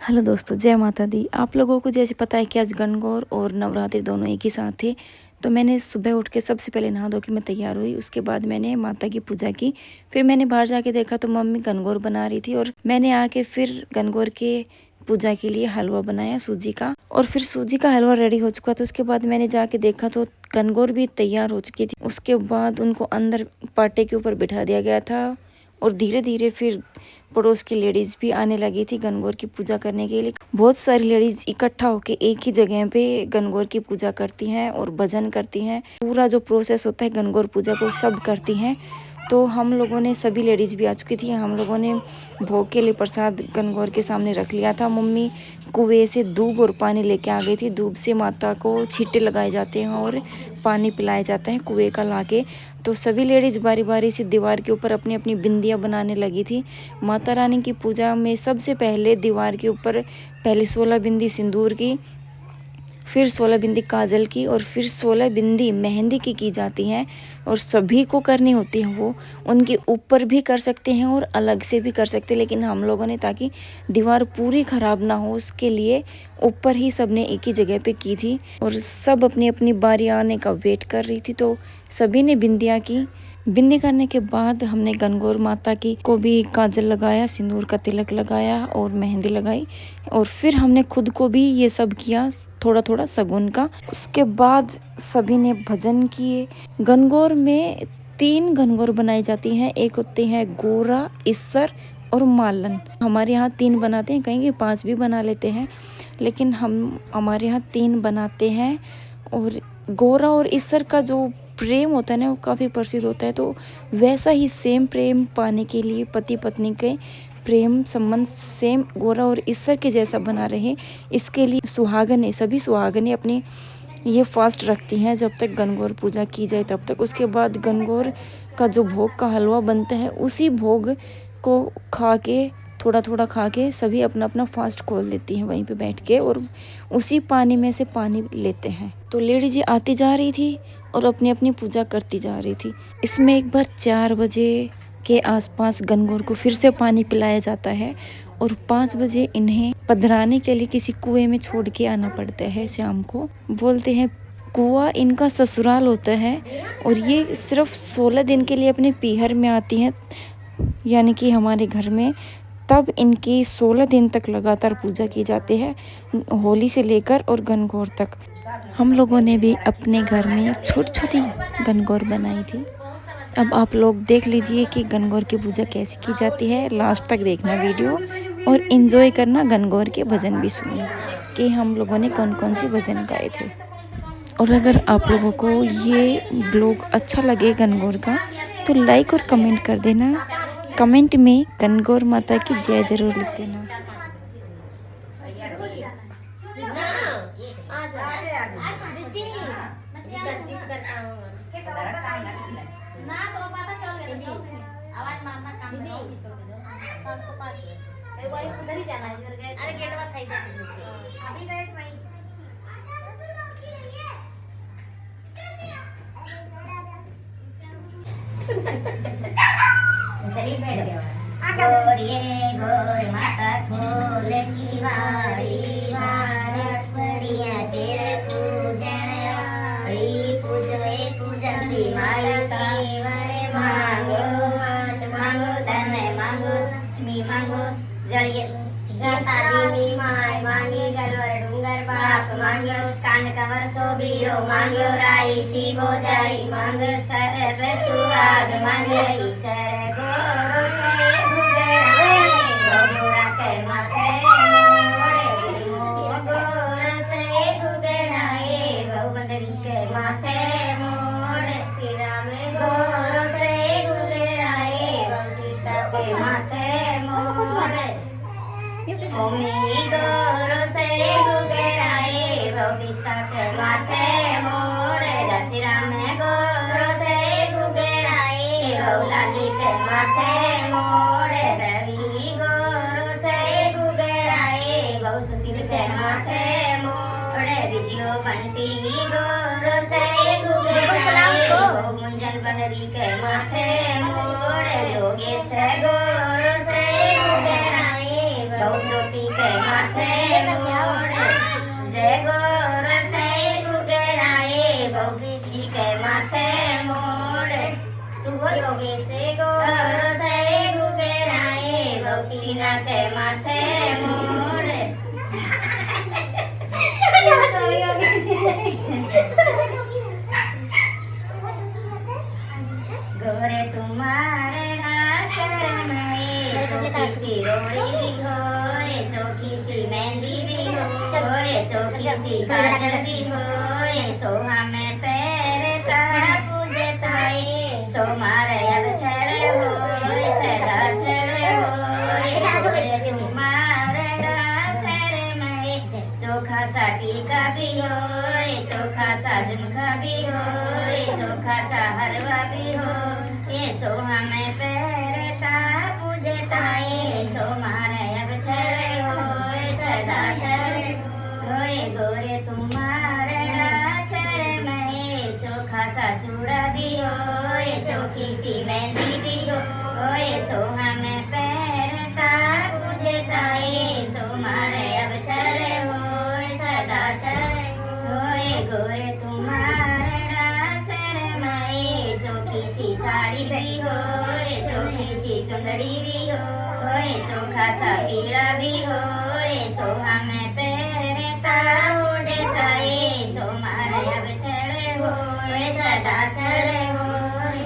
Hello दोस्तों, जय माता दी। आप लोगों को जैसे पता है कि आज गणगौर और नवरात्रि दोनों एक ही साथ थे। तो मैंने सुबह उठ के सबसे पहले नहा धो के मैं तैयार हुई। उसके बाद मैंने माता की पूजा की। फिर मैंने बाहर जाके देखा तो मम्मी गणगौर बना रही थी और मैंने आके फिर गणगौर के पूजा के लिए हलवा बनाया सूजी का। और फिर सूजी का हलवा रेडी हो चुका था। उसके बाद मैंने जाके देखा तो गणगौर भी तैयार हो चुकी थी। उसके बाद उनको अंदर पाटे के ऊपर बिठा दिया गया था और धीरे धीरे फिर पड़ोस की लेडीज भी आने लगी थी गणगौर की पूजा करने के लिए। बहुत सारी लेडीज इकट्ठा होके एक ही जगह पे गणगौर की पूजा करती हैं और भजन करती हैं। पूरा जो प्रोसेस होता है गणगौर पूजा को सब करती हैं। तो हम लोगों ने सभी लेडीज भी आ चुकी थी। हम लोगों ने भोग के लिए प्रसाद गणगौर के सामने रख लिया था। मम्मी कुएं से दूब और पानी लेके आ गई थी। दूब से माता को छींटे लगाए जाते हैं और पानी पिलाया जाता है कुएं का लाके। तो सभी लेडीज बारी बारी से दीवार के ऊपर अपनी अपनी बिंदियाँ बनाने लगी थी। माता रानी की पूजा में सबसे पहले दीवार के ऊपर पहले 16 बिंदी सिंदूर की, फिर 16 बिंदी काजल की और फिर 16 बिंदी मेहंदी की जाती हैं। और सभी को करनी होती है। वो उनके ऊपर भी कर सकते हैं और अलग से भी कर सकते हैं, लेकिन हम लोगों ने ताकि दीवार पूरी ख़राब ना हो उसके लिए ऊपर ही सब ने एक ही जगह पे की थी। और सब अपनी अपनी बारी आने का वेट कर रही थी। तो सभी ने बिंदियाँ की। बिंदी करने के बाद हमने गणगौर माता की को भी काजल लगाया, सिंदूर का तिलक लगाया और मेहंदी लगाई। और फिर हमने खुद को भी ये सब किया, थोड़ा थोड़ा सगुन का। उसके बाद सभी ने भजन किए। गणगौर में 3 गणगौर बनाई जाती हैं। एक होते हैं गोरा, इस्सर और मालन। हमारे यहाँ 3 बनाते हैं, कहीं 5 भी बना लेते हैं, लेकिन हमारे यहाँ 3 बनाते हैं। और गोरा और इस्सर का जो प्रेम होता है ना वो काफ़ी प्रसिद्ध होता है। तो वैसा ही सेम प्रेम पाने के लिए पति पत्नी के प्रेम संबंध सेम गोरा और इस्सर के जैसा बना रहे, इसके लिए सुहागनें सभी सुहागनें अपनी ये फास्ट रखती हैं जब तक गणगौर पूजा की जाए तब तक। उसके बाद गणगौर का जो भोग का हलवा बनता है उसी भोग को खा के थोड़ा थोड़ा खा के सभी अपना अपना फास्ट खोल देती हैं वहीं पे बैठ के और उसी पानी में से पानी लेते हैं। तो लेडी जी आती जा रही थी और अपनी अपनी पूजा करती जा रही थी। इसमें एक बार 4 बजे के आसपास गणगौर को फिर से पानी पिलाया जाता है और 5 बजे इन्हें पधराने के लिए किसी कुएं में छोड़ के आना पड़ता है। शाम को बोलते हैं कुआं इनका ससुराल होता है और ये सिर्फ 16 दिन के लिए अपने पीहर में आती हैं, यानी कि हमारे घर में। तब इनकी 16 दिन तक लगातार पूजा की जाती है, होली से लेकर और गणगौर तक। हम लोगों ने भी अपने घर में छोटी छोटी गणगौर बनाई थी। अब आप लोग देख लीजिए कि गणगौर की पूजा कैसे की जाती है। लास्ट तक देखना वीडियो और एंजॉय करना, गणगौर के भजन भी सुनिए कि हम लोगों ने कौन कौन से भजन गाए थे। और अगर आप लोगों को ये ब्लॉग अच्छा लगे गणगौर का तो लाइक और कमेंट कर देना। कमेंट में गणगौर माता की जय जरूर लिख देना। गोरिये गोर माता खोल की वाड़ी भारत पड़िया तेरे पूजन आई पूजोए पूजती माई की वरे मांगो मात मांगो धन मांगो लक्ष्मी मांगो जलिए देवी माय मांगी गलवर डूंगर बाप मांगो कान कवर सो बीरो मांगो राई सी बोजाई मांग सर सुहाग मांगे ईश्वर गोरो से बनरी के माथे मोड़ योगेश गोर से गुगराए बहु ज्योति के माथे मोड़ जय गोर से गुगराए भौजी के माथे मोड़ तू बोलोगे से गोर से गुगराए भौजी के माथे मोड़ गोरे तुम्हारे नासर में चौकी सी रोड़ी भी होए चौकी सी मेहंदी भी होए चौकी सी काजल भी होए सोहा में पैर तारा पूजे ताए सो मारे अब छड़े होए सदा छड़े होए गोरे तुम्हारे नासर में चोखा सा टीका भी होए चोखा सा झुमका भी होए चोखा सा हलवा भी हो ये सोहा में पैरता पूजे ताए सो मारे अब छड़े होए सदा छड़े होए गोरे तुम्हारे नासर में चोखा सा चूड़ा भी होए चौकी सी मेहंदी भी होए सोहा में पैरता पूजे ताए सो मारे अब छड़े होए सदा छड़े होए गोरे तुम्हारे नासर में चौकी सी साड़ी भी होए चौकी सी चुंदड़ी भी होए चोखा सा पीला भी होए सोहा में पैरता पूजे ताए सो मारे अब छड़े होए सदा छड़े होए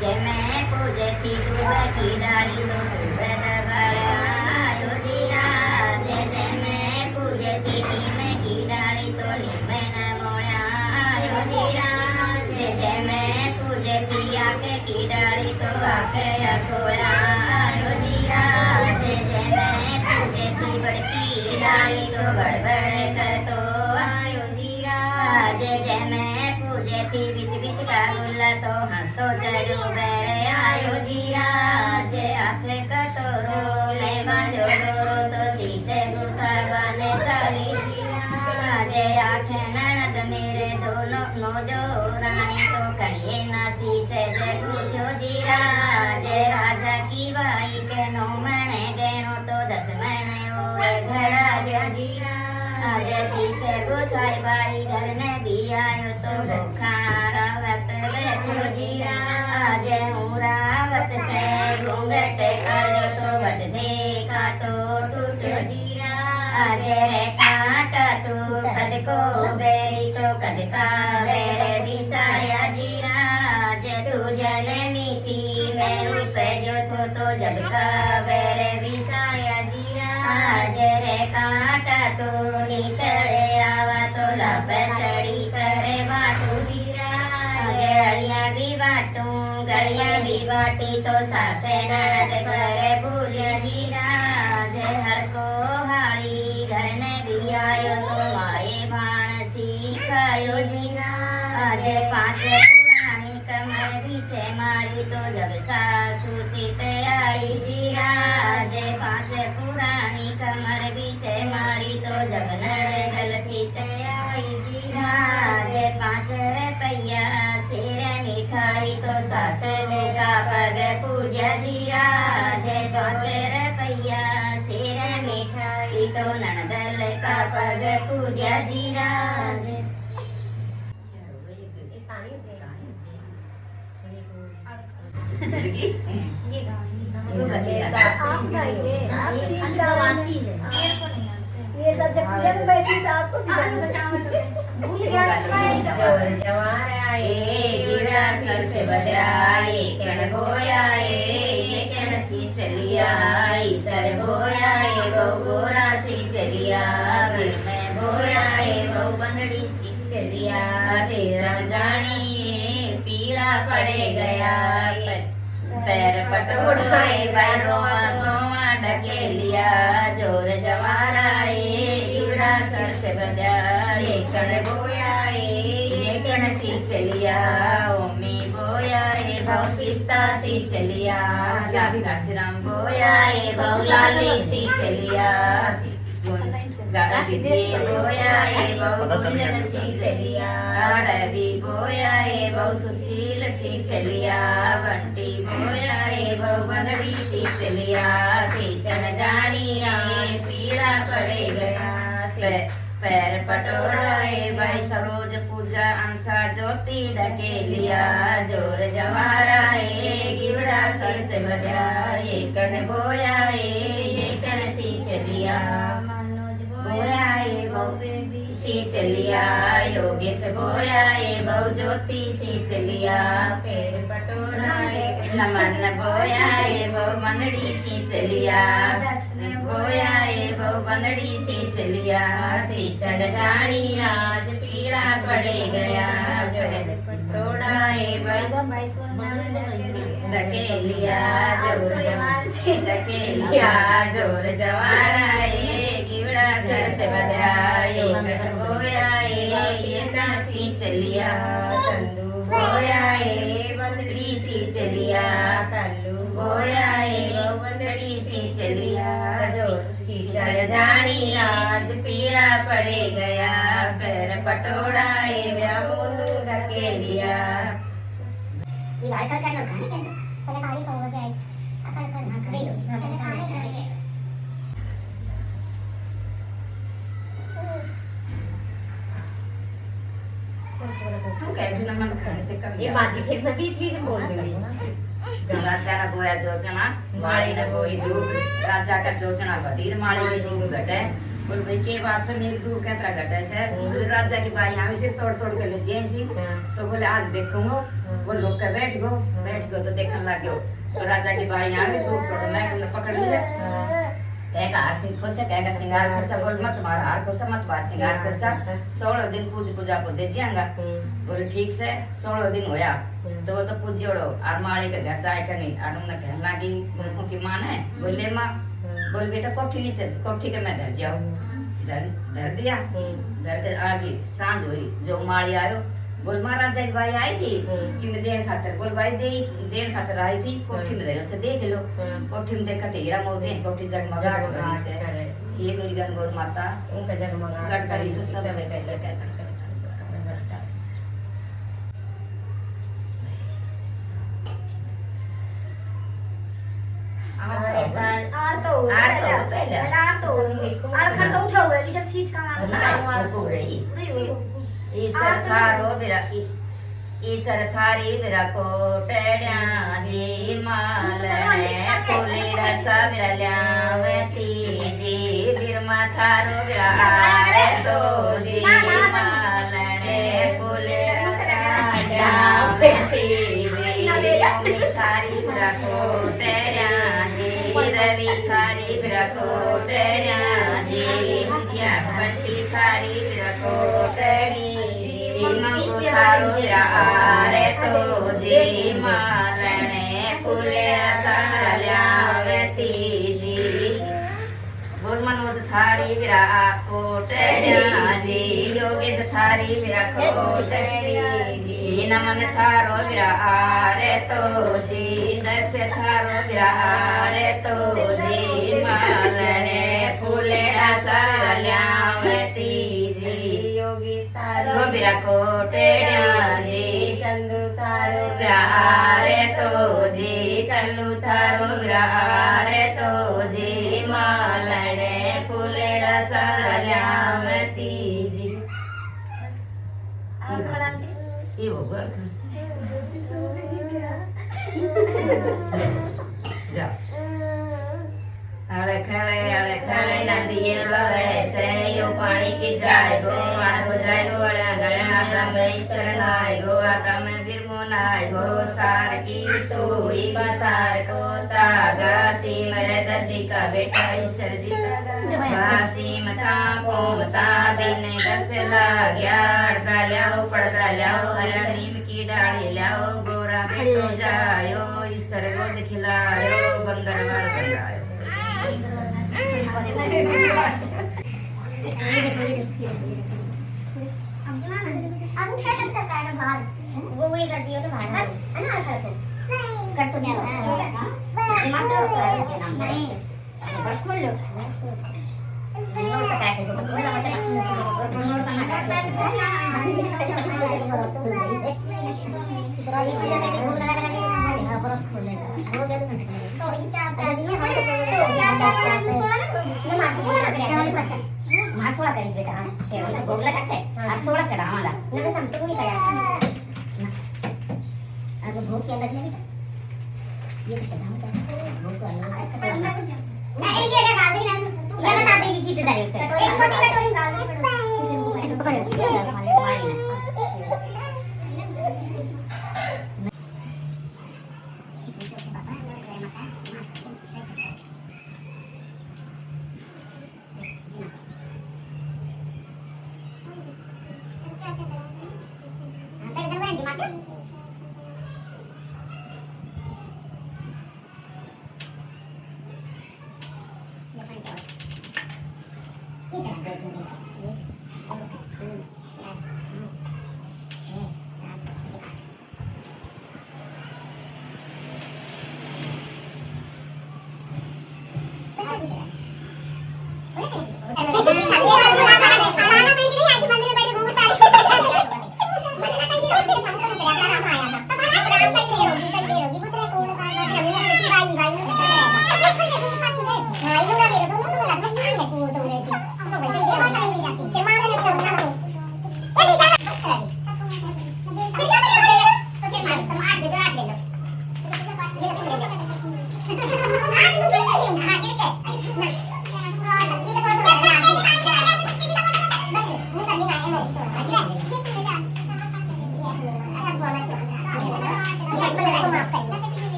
जे मैं पूजे थी दूध की डाली तो दूध दबाया जीरा जे मैं पूजे थी नीम की डाली तो नीम मोड़ा जीरा जे मैं पूजे थी आके की डाली तो आके अखोड़ा जीरा जे मैं पूजे थी बड़की डाली तो गड़बड़ कर तो आयो जीरा जे मैं पूजे थी बिच बिच का गुल्ला तो हंस तो चढ़ो बेरे आयो जीरा जे आखे कटोरो ले बांधो डोरो तो शीशे गुथार बाने चाली जीरा जे आखे ननद मेरे दोनों नो जो रानी तो कड़िए ना शीशे जे गुथ्यो जीरा जे राजा की बाई के 9 मणे गहनो तो 10 मणे और घड़ा दो जीरा जे शीशे गुथाई बाई घर ने भी आयो तो भूखा बैठो जीरा जे रावत से घूंघट काढ़ो तो बट दे काटो टूटो जीरा जे रे काटा तू कद को बेरी तो कद का बेरे बिसाया जीरा जे तू जने मीठी मैं उपजो तो जब का बेरे बिसाया जीरा जे रे काटा तू नीतरे आवा तो लपसड़ी करे बाटू जीरा गलिया भी बाटू गलिया भी बाटी तो सासे ननद करे भूलिया जीरा जे हड़को हाड़ी घर ने भी आयो तो माए भाण सीखायो जीरा जे 5 पुरानी कमर पीछे मारी तो जब सासू चिते आई जीरा जे 5 पुरानी कमर पीछे मारी तो जब नड़गल चिते आई जीरा जे 5 रुपया सिर मिठाई तो सासू का पग पूजा जीरा जे 5 रुपया सिर मिठाई तो ननदल का पग पूजा जीरा ये सब जब पूजा में बैठी तो आपको भूल गया जवार आए गिरा सर से बजाए कण बोयाए कण सी चलिया सर बोयाए बहु गोरा सी चलिया फिर मैं बोयाए बहु बंदड़ी सी चलिया से जानी पीला पड़े गया पैर पटोड़ाए पैरों सोमा ढके लिया जोर जवाराए गिरा सर से बजाए कण बोयाए कण सी चलिया ओमी बोयाए भाव पिस्ता सी चलिया काशीराम बोयाए भाव लाली सी चलिया रवि बोया ए बहु गुंजन सी चलिया रवि बोया ए बहु सुशील सी चलिया बंटी बोया ए बहु बंदड़ी सी चलिया सींचन जानी रे पीला पड़े गया पैर पटोड़ाए भाई सरोज पूजा अंसा ज्योति ढके लिया जोर जवाराए गिवड़ा सर से बजा ये कन बोयाए ये कन सी चलिया मनोज बोयाए बहु सी चलिया योगेश बोयाए बहु ज्योति सी चलिया पैर पटोड़ाए नमन बोयाए बहु मंगड़ी सी चलिया बोयाए बहु बंदड़ी सी चलिया सींचन जानी आज पीला पड़े गया पटोड़ाए ढके लिया जोर जवाराए गिवड़ा सर से बजाए बोयाए ये काशी चलिया चंदू बोयाए बंदड़ी सी चलिया तल्लू बोयाए बंदड़ी सी चलिया चल जानी आज पीला पड़े गया पैर पटोड़ाए ब्राह्मण ढके लिया ये बात कर लो खाने के पहले खाली तो हो गया अकल कर ना करे पहले खाने करेंगे तू कह भी ना मन खाने ते कर ये बाजी फिर मैं बीच बीच में बोल दूंगी राजा ने बोया जोचना माली ने बोई दूध राजा का जोचना बधीर माली की दूध घटे बोल भाई के बात से मेरी दूध कैतरा घटे से राजा की बाई आवे सिर तोड़ तोड़ के ले जेसी तो बोले आज देखूंगा वो लोग का बैठ गो तो देखने लग गयो तो राजा की बाई आवे दूध तोड़ मैं तुमने पकड़ लिया कहेगा हार सिंह खोसा कहेगा सिंगार खोसा बोल मत तुम्हारा हार खोसा मत बार सिंगार खोसा 16 दिन पूजा को दे जाएगा बोले ठीक से 16 दिन होया तो वो तो पूज्योड़ो और माली के घर जाए नहीं और उन्हें कहने लगी उनकी माँ ने बोले माँ बोल बेटा कोठी नीचे कोठी के मैं घर जाओ धर दिया धर के आगे सांझ हुई जो माली आयो बोल महाराजा की भाई आई थी कि मैं देन खातर बोल भाई देन खातर आई थी कोठी में धरो से देख लो कोठी में देखा हीरा मोती कोठी जगमगा रही से ये मेरी गणगौर माता उनका जगमगा गटकरी से सब लेके लेके ईसर थारी बिरा कोटड्या जी मालने फूली रसा बिरा ल्यावती जी बिरमा थारो बिरा आरे तो जी मालने फूली रसा ल्यावती जी थारी बिरा कोटड्या जी रवि थारी बिरा कोटड्या जी विद्या भट्टी थारी बिरा कोटड़ी मंगू थारो बिरा आरे तो जी मालने फूले रसा ल्यावती जी बोल मनोज थारी बिरा कोटड्या जी योगेश थारी बिरा कोटड़ी जी नमन थारो बिरा आरे तो जी दक्ष थारो बिरा आरे तो जी मालने फूले रसा ल्यावती जी योगी तारो बिरा कोटड्या जी चंदू तारो बिरा आरे तो जी कल्लू थारो बिरा आरे तो जी मालने फूले रसा ल्यावती जी ये हो गया जा अरे खड़े नदिये बहे से यो पानी की जाए गो आगो जाए गो गले आदम ईश्वर नाय गो आदम गिरमो नाय गो सार की सोई बसार को तागा सीम रे दर्जी का बेटा ईश्वर जी सीम का पोमता दिन दस लाग्या अड़दा ल्याओ पड़दा ल्याओ हला नीम की डाली ल्याओ गोरा बेटो जायो ईश्वर को दिखलायो बंदर वाल बंदायो वो वही कर दियो तो बाहर है ना कर तो क्या दिमाग तो नहीं बस खोल लो नोट काटे सो तुम्हाला वाटतं नोट पण सोळा करीस बेटा शेवटला भोगला टाकते आज 16 चढा आम्हाला नका सांगते कोणी काय अगं भोग केला नाही बेटा ये चढा मग भोग आला नाही एक जगह गाल दे ना तू ये बता दे कि कितने दारे उससे एक छोटी कटोरी गाल दे पकड़